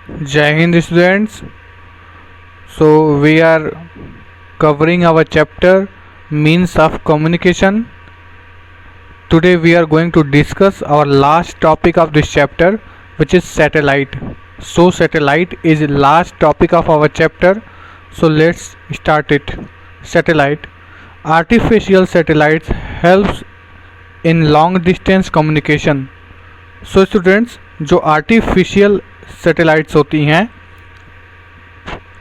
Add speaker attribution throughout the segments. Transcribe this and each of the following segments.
Speaker 1: Jai Hind students. So we are covering our chapter means of communication. Today we are going to discuss our last topic of this chapter, which is satellite. So satellite is last topic of our chapter. So let's start it. Satellite. Artificial satellites helps in long distance communication. So students, जो artificial satellites होती हैं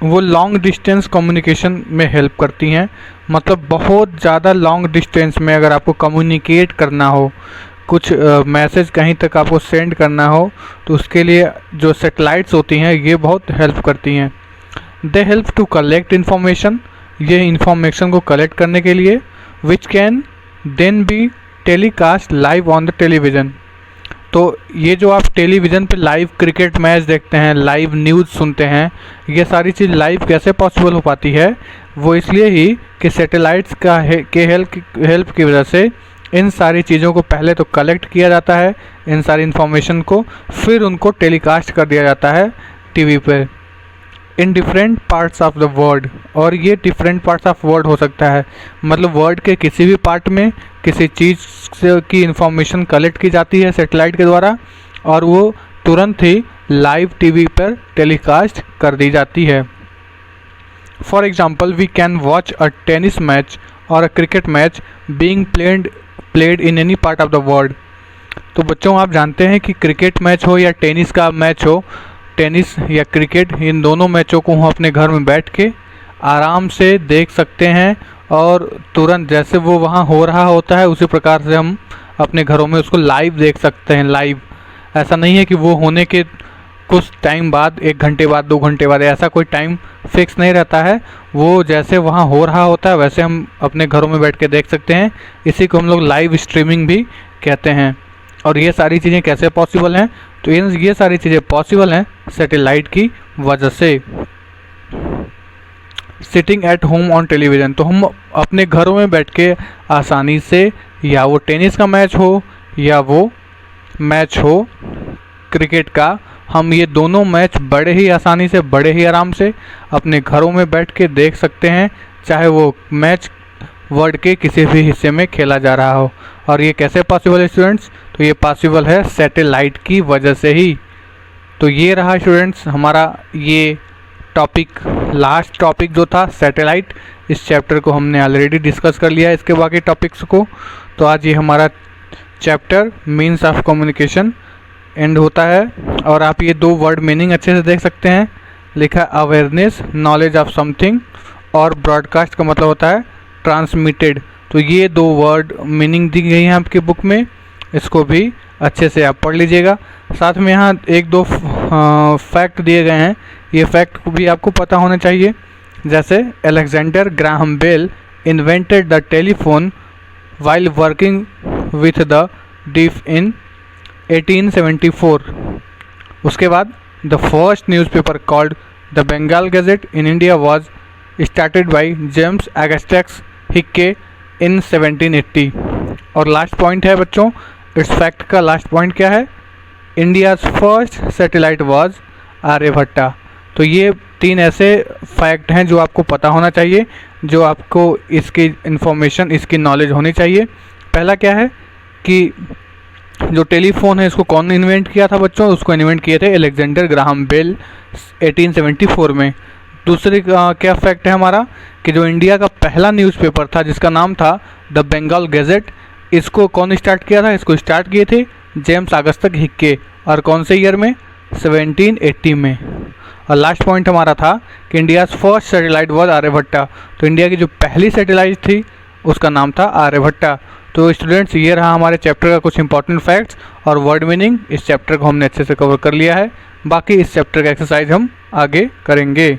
Speaker 1: वो long distance communication में help करती हैं। मतलब बहुत ज़्यादा लॉन्ग डिस्टेंस में अगर आपको कम्युनिकेट करना हो, कुछ मैसेज कहीं तक आपको सेंड करना हो, तो उसके लिए जो सैटेलाइट्स होती हैं ये बहुत हेल्प करती हैं। They help to collect information, ये इन्फॉर्मेशन को कलेक्ट करने के लिए, which can then be telecast live on the television. तो ये जो आप टेलीविज़न पे लाइव क्रिकेट मैच देखते हैं, लाइव न्यूज़ सुनते हैं, ये सारी चीज़ लाइव कैसे पॉसिबल हो पाती है? वो इसलिए ही कि सैटेलाइट्स के हेल्प की वजह से इन सारी चीज़ों को पहले तो कलेक्ट किया जाता है, इन सारी इन्फॉर्मेशन को, फिर उनको टेलीकास्ट कर दिया जाता है टीवी पे in different parts of the world. और ये डिफरेंट पार्ट्स ऑफ वर्ल्ड हो सकता है, मतलब वर्ल्ड के किसी भी पार्ट में किसी चीज़ की इन्फॉर्मेशन कलेक्ट की जाती है सैटेलाइट के द्वारा और वो तुरंत ही लाइव टीवी पर टेलीकास्ट कर दी जाती है। For example, we can watch a tennis match और a cricket match being played in any part of the world. तो बच्चों, आप जानते हैं कि क्रिकेट मैच हो या टेनिस का मैच हो, टेनिस या क्रिकेट, इन दोनों मैचों को हम अपने घर में बैठ के आराम से देख सकते हैं और तुरंत जैसे वो वहाँ हो रहा होता है उसी प्रकार से हम अपने घरों में उसको लाइव देख सकते हैं। लाइव ऐसा नहीं है कि वो होने के कुछ टाइम बाद, 1 घंटे बाद, 2 घंटे बाद, ऐसा कोई टाइम फिक्स नहीं रहता है। वो जैसे वहाँ हो रहा होता है वैसे हम अपने घरों में बैठ के देख सकते हैं। इसी को हम लोग लाइव स्ट्रीमिंग भी कहते हैं। और ये सारी चीज़ें कैसे पॉसिबल हैं? तो ये सारी चीज़ें पॉसिबल हैं सैटेलाइट की वजह से। Sitting at home on television, तो हम अपने घरों में बैठ के आसानी से, या वो टेनिस का मैच हो या वो मैच हो क्रिकेट का, हम ये दोनों मैच बड़े ही आसानी से, बड़े ही आराम से अपने घरों में बैठ के देख सकते हैं, चाहे वो मैच वर्ल्ड के किसी भी हिस्से में खेला जा रहा हो। और ये कैसे पॉसिबल है स्टूडेंट्स? तो ये पॉसिबल है सैटेलाइट की वजह से ही। तो ये रहा स्टूडेंट्स हमारा ये टॉपिक, लास्ट टॉपिक जो था सैटेलाइट। इस चैप्टर को हमने ऑलरेडी डिस्कस कर लिया है, इसके बाकी टॉपिक्स को। तो आज ये हमारा chapter means of communication and होता है। और आप ये 2 वर्ड मीनिंग अच्छे से देख सकते हैं। लिखा अवेयरनेस, नॉलेज ऑफ समथिंग, और ब्रॉडकास्ट का मतलब होता है ट्रांसमिटेड। तो ये 2 वर्ड मीनिंग दी गई हैं आपकी बुक में, इसको भी अच्छे से आप पढ़ लीजिएगा। साथ में यहाँ 1-2 फैक्ट दिए गए हैं, ये फैक्ट भी आपको पता होना चाहिए। जैसे Alexander Graham Bell invented the telephone while working with the deaf in 1874। उसके बाद the first newspaper called the Bengal gazette in India was started by James Augustus Hicky in 1780। और लास्ट पॉइंट है बच्चों, इस फैक्ट का लास्ट पॉइंट क्या है? India's first satellite was Aryabhata. तो ये 3 ऐसे फैक्ट हैं जो आपको पता होना चाहिए, जो आपको इसकी इन्फॉर्मेशन, इसकी नॉलेज होनी चाहिए। पहला क्या है कि जो टेलीफोन है इसको कौन इन्वेंट किया था बच्चों? उसको इन्वेंट किए थे अलेक्जेंडर ग्राहम बेल 1874 में। दूसरी क्या फैक्ट है हमारा कि जो इंडिया का पहला न्यूज़पेपर था जिसका नाम था द बंगाल गैजेट, इसको कौन स्टार्ट किया था? इसको स्टार्ट किए थे जेम्स ऑगस्टस हिक्के। और कौन से ईयर में? 1780 में। और लास्ट पॉइंट हमारा था कि India's first satellite was Aryabhata. तो इंडिया की जो पहली सैटेलाइट थी उसका नाम था आर्यभट्टा। तो स्टूडेंट्स, ये रहा हमारे चैप्टर का कुछ इंपॉर्टेंट फैक्ट्स और वर्ड मीनिंग। इस चैप्टर को हमने अच्छे से कवर कर लिया है। बाकी इस चैप्टर का एक्सरसाइज हम आगे करेंगे।